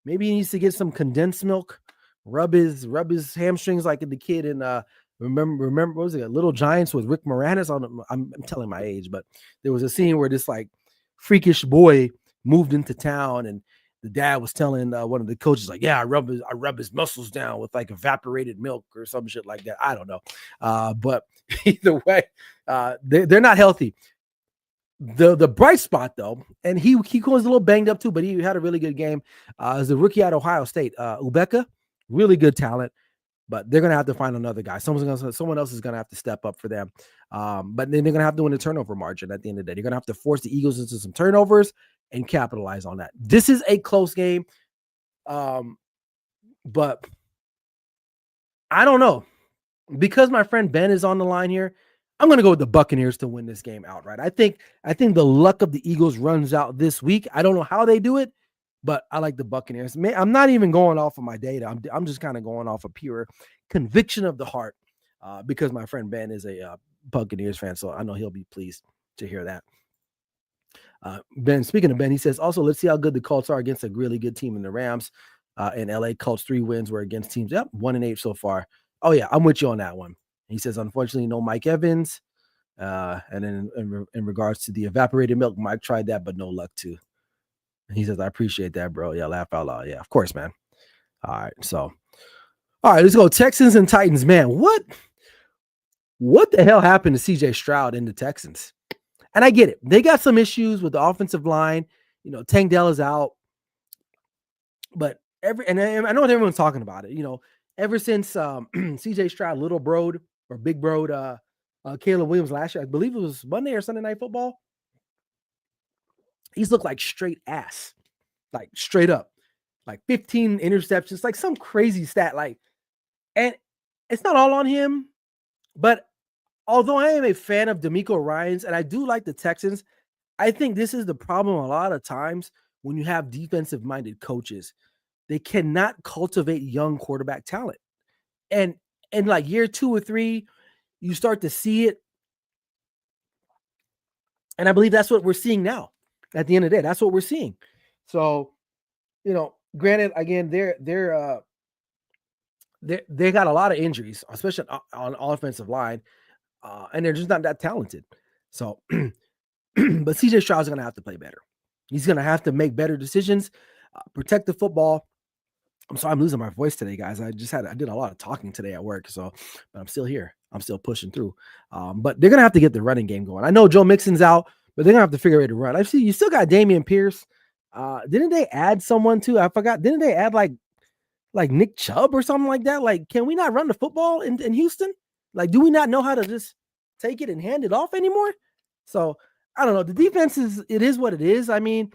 Speaker 1: Maybe he needs to get some condensed milk, rub his hamstrings like the kid in remember what was it? Little Giants with Rick Moranis on. I'm telling my age, but there was a scene where this like freakish boy moved into town and the dad was telling one of the coaches, like, yeah, I rub his muscles down with like evaporated milk or some shit like that. I don't know. But either way, they're not healthy. The bright spot though, and he was a little banged up too, but he had a really good game. Is the rookie at Ohio State, Ubeka, really good talent. But they're gonna have to find another guy. Someone else is gonna have to step up for them. But then they're gonna have to win the turnover margin at the end of the day. They're gonna have to force the Eagles into some turnovers and capitalize on that. This is a close game. But I don't know. Because my friend Ben is on the line here, I'm going to go with the Buccaneers to win this game outright. I think the luck of the Eagles runs out this week. I don't know how they do it, but I like the Buccaneers. I'm not even going off of my data. I'm just kind of going off of pure conviction of the heart because my friend Ben is a Buccaneers fan, so I know he'll be pleased to hear that. Ben, speaking of Ben, he says, also, let's see how good the Colts are against a really good team in the Rams. In LA, Colts 3 wins were against teams. Yep, 1-8 so far. Oh, yeah, I'm with you on that one. He says, unfortunately, no Mike Evans. And then in regards to the evaporated milk, Mike tried that, but no luck too. He says, I appreciate that, bro. Yeah, laugh out loud. Yeah, of course, man. All right, let's go. Texans and Titans, man. What the hell happened to CJ Stroud and the Texans? And I get it. They got some issues with the offensive line. Tank Dell is out. But I know everyone's talking about it. Ever since CJ Stroud, little broed or big broed Caleb Williams last year, I believe it was Monday or Sunday Night Football, he's looked like straight ass, like straight up, like 15 interceptions, like some crazy stat. And it's not all on him, but although I am a fan of DeMeco Ryans and I do like the Texans, I think this is the problem a lot of times when you have defensive-minded coaches. They cannot cultivate young quarterback talent. And in like year 2 or 3, you start to see it. And I believe that's what we're seeing now. At the end of the day, that's what we're seeing. So, granted, again, they got a lot of injuries, especially on offensive line, and they're just not that talented. So, but CJ Stroud's going to have to play better. He's going to have to make better decisions, protect the football. I'm sorry, I'm losing my voice today, guys. I did a lot of talking today at work, but I'm still here. I'm still pushing through. But they're going to have to get the running game going. I know Joe Mixon's out, but they're going to have to figure out a way to run. I see you still got Damian Pierce. Didn't they add someone too? I forgot. Didn't they add like Nick Chubb or something like that? Like, can we not run the football in Houston? Like, do we not know how to just take it and hand it off anymore? So I don't know. The defense it is what it is. I mean,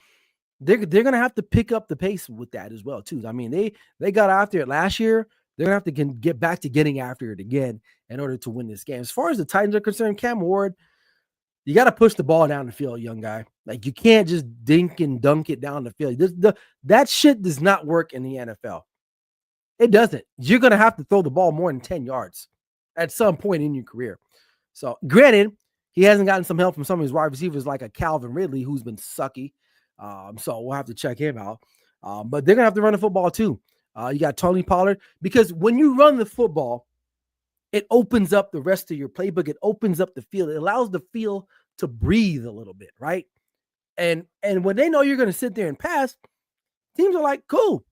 Speaker 1: they're going to have to pick up the pace with that as well, too. I mean, they got after it last year. They're going to have to get back to getting after it again in order to win this game. As far as the Titans are concerned, Cam Ward, you got to push the ball down the field, young guy. Like, you can't just dink and dunk it down the field. That shit does not work in the NFL. It doesn't. You're going to have to throw the ball more than 10 yards at some point in your career. So, granted, he hasn't gotten some help from some of his wide receivers like a Calvin Ridley, who's been sucky. So we'll have to check him out. But they're going to have to run the football too. You got Tony Pollard, because when you run the football, it opens up the rest of your playbook. It opens up the field. It allows the field to breathe a little bit, right? And when they know you're going to sit there and pass, teams are like, cool.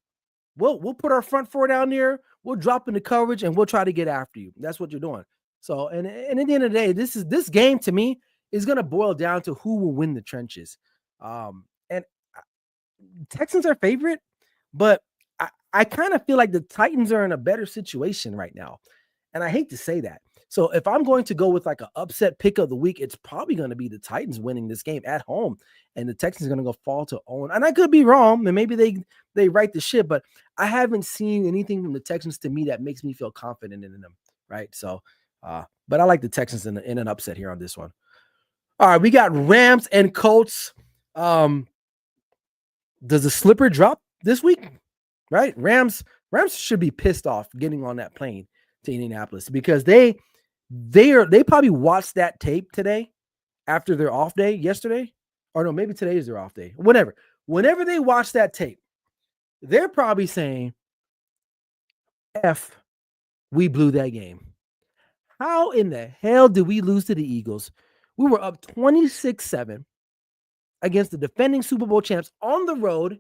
Speaker 1: We'll put our front four down there. We'll drop into coverage and we'll try to get after you. That's what you're doing. So, and at the end of the day, this game to me is going to boil down to who will win the trenches. And Texans are favorite, but I kind of feel like the Titans are in a better situation right now. And I hate to say that. So if I'm going to go with like an upset pick of the week, it's probably going to be the Titans winning this game at home, and the Texans are going to go fall to 0. And I could be wrong, and maybe they right the ship, but I haven't seen anything from the Texans to me that makes me feel confident in them, right? So, but I like the Texans in an upset here on this one. All right, we got Rams and Colts. Does the slipper drop this week? Right? Rams should be pissed off getting on that plane to Indianapolis, because they probably watched that tape today after their off day yesterday. Or no, maybe today is their off day. Whenever they watch that tape, they're probably saying, F, we blew that game. How in the hell did we lose to the Eagles? We were up 26-7 against the defending Super Bowl champs on the road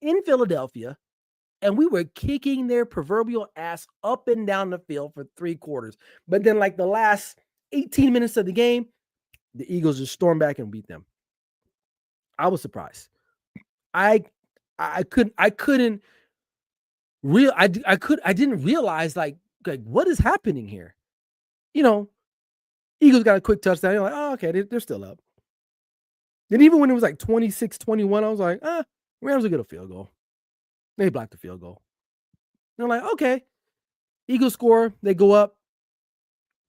Speaker 1: in Philadelphia, and we were kicking their proverbial ass up and down the field for 3 quarters. But then, like the last 18 minutes of the game, the Eagles just stormed back and beat them. I was surprised. I didn't realize like what is happening here. You know, Eagles got a quick touchdown. You're like, oh, okay, they're still up. And even when it was like 26-21, I was like, Rams will get a field goal. They blocked the field goal. They're like, okay. Eagles score. They go up.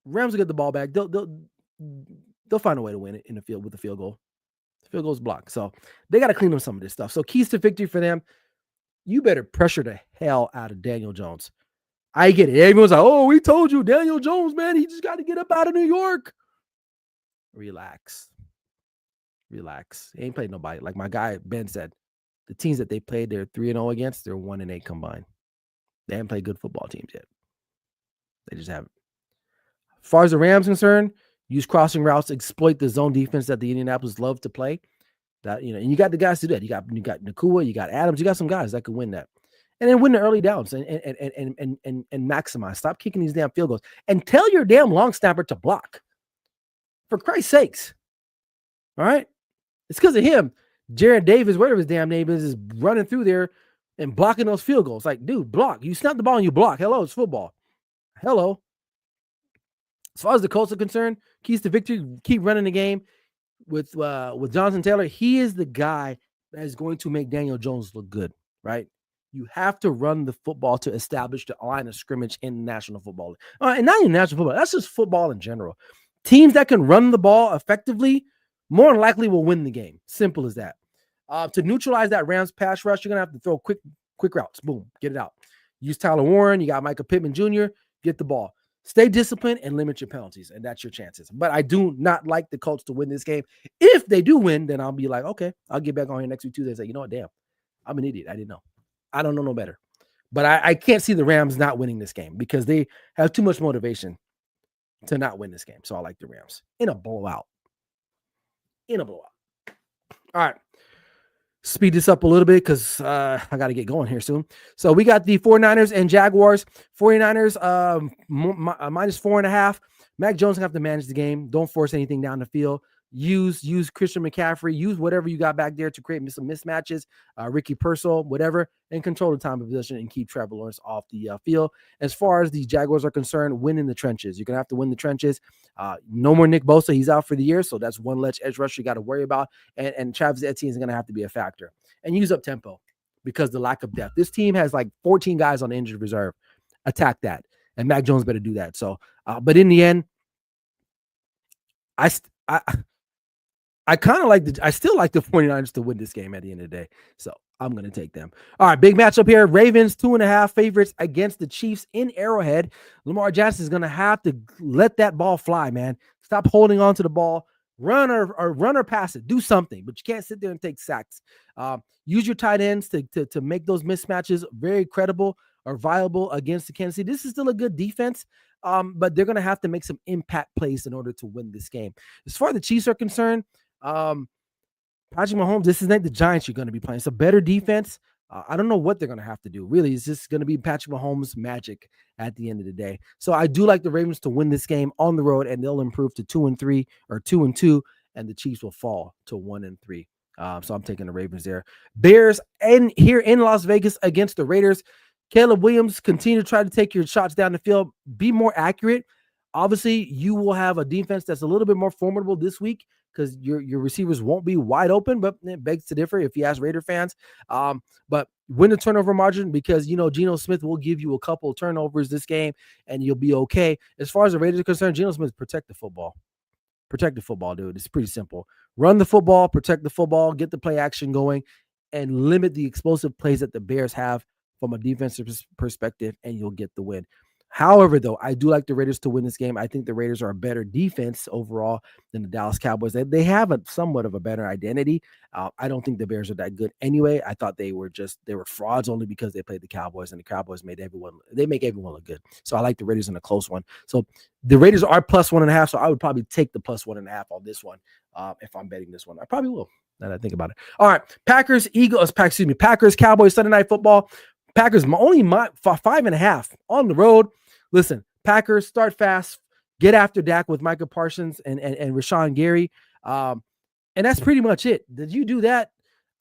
Speaker 1: Rams will get the ball back. They'll find a way to win it in the field with the field goal. The field goal's blocked. So they got to clean up some of this stuff. So keys to victory for them. You better pressure the hell out of Daniel Jones. I get it. Everyone's like, oh, we told you, Daniel Jones, man, he just got to get up out of New York. Relax. He ain't played nobody. Like my guy Ben said, the teams that they played, they're 3-0 against, they're 1-8 combined. They haven't played good football teams yet. They just haven't. As far as the Rams concerned, use crossing routes, exploit the zone defense that the Indianapolis love to play. That, you know, and you got the guys to do that. You got Nakua, you got Adams, you got some guys that could win that. And then win the early downs and maximize. Stop kicking these damn field goals. And tell your damn long snapper to block. For Christ's sakes. All right? It's because of him. Jared Davis, whatever his damn name is running through there and blocking those field goals. Like, dude, block. You snap the ball and you block. Hello, it's football. Hello. As far as the Colts are concerned, keys to victory, keep running the game with Jonathan Taylor. He is the guy that is going to make Daniel Jones look good, right? You have to run the football to establish the line of scrimmage in National Football. And not even National Football. That's just football in general. Teams that can run the ball effectively more than likely will win the game. Simple as that. To neutralize that Rams pass rush, you're going to have to throw quick routes. Boom, get it out. Use Tyler Warren. You got Michael Pittman Jr. Get the ball. Stay disciplined and limit your penalties, and that's your chances. But I do not like the Colts to win this game. If they do win, then I'll be like, okay, I'll get back on here next week Tuesday and say, you know what, damn, I'm an idiot. I didn't know. I don't know no better. But I can't see the Rams not winning this game because they have too much motivation to not win this game. So I like the Rams in a blowout. All right. Speed this up a little bit because I got to get going here soon. So we got the 49ers and Jaguars. 49ers minus 4.5. Mac Jones going to have to manage the game. Don't force anything down the field. Use Christian McCaffrey. Use whatever you got back there to create some mismatches. Ricky Pearsall, whatever, and control the time of possession and keep Trevor Lawrence off the field. As far as the Jaguars are concerned, win in the trenches. You're going to have to win the trenches. No more Nick Bosa. He's out for the year, so that's one less edge rusher you got to worry about. And Travis Etienne is going to have to be a factor. And use up tempo because the lack of depth. This team has like 14 guys on the injured reserve. Attack that. And Mac Jones better do that. So, but in the end, I still like the 49ers to win this game at the end of the day. So I'm going to take them. All right, big matchup here. Ravens 2.5 favorites against the Chiefs in Arrowhead. Lamar Jackson is going to have to let that ball fly, man. Stop holding on to the ball. Run or pass it. Do something, but you can't sit there and take sacks. Use your tight ends to make those mismatches very credible or viable against the Kansas City. This is still a good defense, but they're going to have to make some impact plays in order to win this game. As far as the Chiefs are concerned, Patrick Mahomes, this is not the Giants you're going to be playing. It's a better defense. I don't know what they're going to have to do. Really, it's just going to be Patrick Mahomes magic at the end of the day. So I do like the Ravens to win this game on the road, and they'll improve to 2-3 or 2-2, and the Chiefs will fall to 1-3. So I'm taking the Ravens there. Bears and here in Las Vegas against the Raiders. Caleb Williams, continue to try to take your shots down the field. Be more accurate. Obviously, you will have a defense that's a little bit more formidable this week because your receivers won't be wide open, but it begs to differ if you ask Raider fans. But win the turnover margin because, Geno Smith will give you a couple of turnovers this game and you'll be okay. As far as the Raiders are concerned, Geno Smith, protect the football. Protect the football, dude. It's pretty simple. Run the football, protect the football, get the play action going, and limit the explosive plays that the Bears have from a defensive perspective, and you'll get the win. However, though, I do like the Raiders to win this game. I think the Raiders are a better defense overall than the Dallas Cowboys. They have somewhat of a better identity. I don't think the Bears are that good anyway. I thought they were frauds only because they played the Cowboys, and the Cowboys make everyone look good. So I like the Raiders in a close one. So the Raiders are plus 1.5. So I would probably take the plus 1.5 on this one if I'm betting this one. I probably will. Now that I think about it. All right, Packers, Cowboys, Sunday Night Football. Packers only 5.5 on the road. Listen, Packers start fast, get after Dak with Micah Parsons and Rashawn Gary. And that's pretty much it. Did you do that?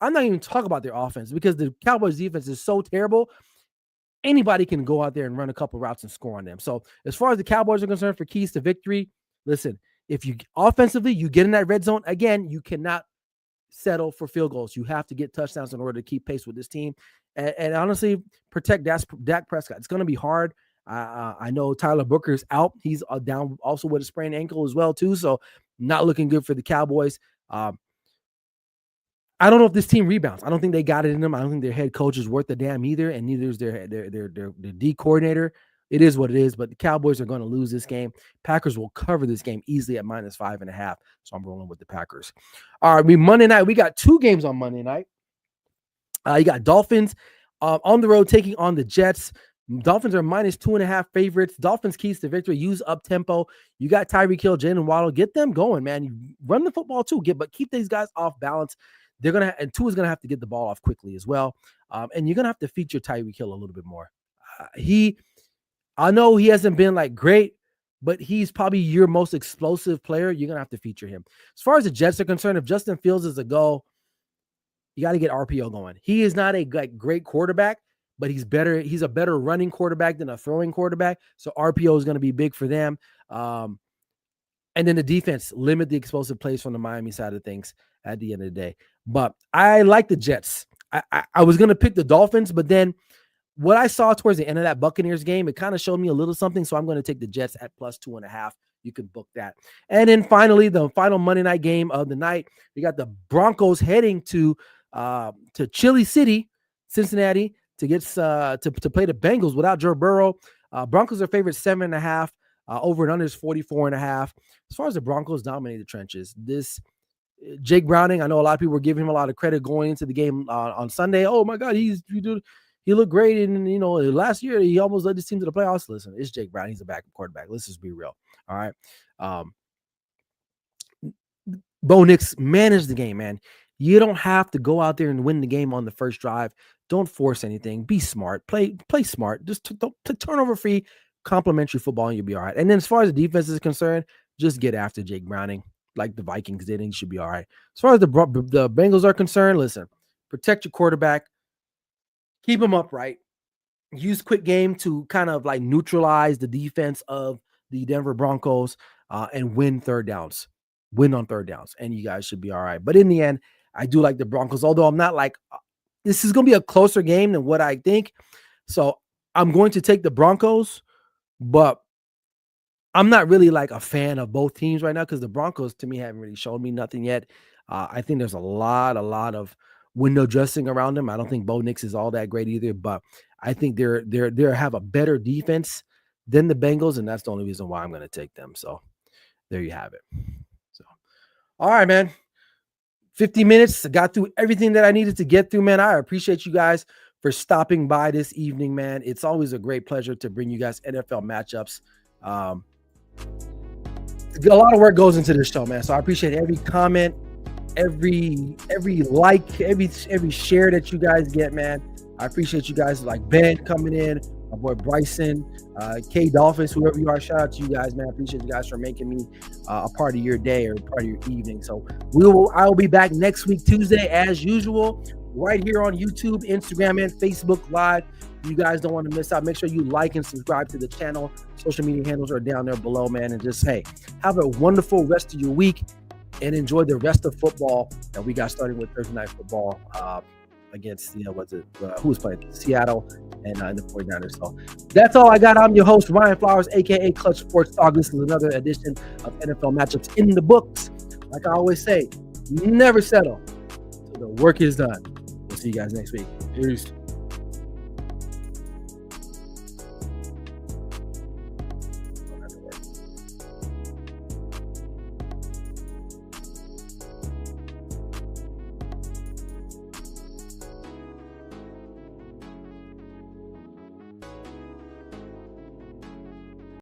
Speaker 1: I'm not even talking about their offense because the Cowboys defense is so terrible. Anybody can go out there and run a couple routes and score on them. So as far as the Cowboys are concerned for keys to victory, listen, if you offensively, you get in that red zone, again, you cannot settle for field goals. You have to get touchdowns in order to keep pace with this team. And honestly, protect Dak Prescott. It's going to be hard. I know Tyler Booker's out. He's down also with a sprained ankle as well, too. So not looking good for the Cowboys. I don't know if this team rebounds. I don't think they got it in them. I don't think their head coach is worth a damn either, and neither is their D coordinator. It is what it is, but the Cowboys are going to lose this game. Packers will cover this game easily at minus 5.5, so I'm rolling with the Packers. All right, Monday night, we got two games on Monday night. You got Dolphins on the road taking on the Jets. Dolphins are minus 2.5 favorites. Dolphins keys to victory. Use up tempo. You got Tyreek Hill, Jalen Waddle. Get them going, man. You run the football too, but keep these guys off balance. And Tua's gonna have to get the ball off quickly as well. And you're gonna have to feature Tyreek Hill a little bit more. I know he hasn't been like great, but he's probably your most explosive player. You're gonna have to feature him. As far as the Jets are concerned, if Justin Fields is a go, you got to get RPO going. He is not a great quarterback, but he's better. He's a better running quarterback than a throwing quarterback. So RPO is going to be big for them. And then the defense, limit the explosive plays from the Miami side of things at the end of the day. But I like the Jets. I was going to pick the Dolphins, but then what I saw towards the end of that Buccaneers game, it kind of showed me a little something. So I'm going to take the Jets at plus 2.5. You can book that. And then finally, the final Monday night game of the night, you got the Broncos heading to Chili City, Cincinnati, to get to play the Bengals without Joe Burrow. Broncos are favored 7.5. Over and under is 44.5. As far as the Broncos dominate the trenches, this Jake Browning, I know a lot of people were giving him a lot of credit going into the game on Sunday. Oh my God, he looked great, and last year he almost led this team to the playoffs. Listen, it's Jake Browning. He's a backup quarterback. Let's just be real. All right. Bo Nix managed the game, man. You don't have to go out there and win the game on the first drive. Don't force anything. Be smart. Play smart. Just turnover free, complimentary football, and you'll be all right. And then as far as the defense is concerned, just get after Jake Browning like the Vikings did, and you should be all right. As far as the Bengals are concerned, listen, protect your quarterback. Keep him upright. Use quick game to kind of like neutralize the defense of the Denver Broncos and win third downs. Win on third downs, and you guys should be all right. But in the end, I do like the Broncos, although I'm not like this is going to be a closer game than what I think. So I'm going to take the Broncos, but I'm not really like a fan of both teams right now because the Broncos to me haven't really shown me nothing yet. I think there's a lot of window dressing around them. I don't think Bo Nix is all that great either, but I think they have a better defense than the Bengals, and that's the only reason why I'm going to take them. So there you have it. So All right, man. 50 minutes. Got through everything that I needed to get through, man. I appreciate you guys for stopping by this evening, man. It's always a great pleasure to bring you guys NFL matchups. A lot of work goes into this show, man. So I appreciate every comment, every like, every share that you guys get, man. I appreciate you guys like Ben coming in, my boy Bryson, K Dolphins, whoever you are. Shout out to you guys, man. I appreciate you guys for making me a part of your day or part of your evening. So I will be back next week, Tuesday, as usual, right here on YouTube, Instagram, and Facebook Live. You guys don't want to miss out. Make sure you like and subscribe to the channel. Social media handles are down there below, man. And just, hey, have a wonderful rest of your week and enjoy the rest of football that we got starting with Thursday Night Football against, who was playing? Seattle and the 49ers. So that's all I got. I'm your host, Ryan Flowers, a.k.a. Clutch Sports Talk. This is another edition of NFL Matchups in the books. Like I always say, never settle until the work is done. We'll see you guys next week. Peace.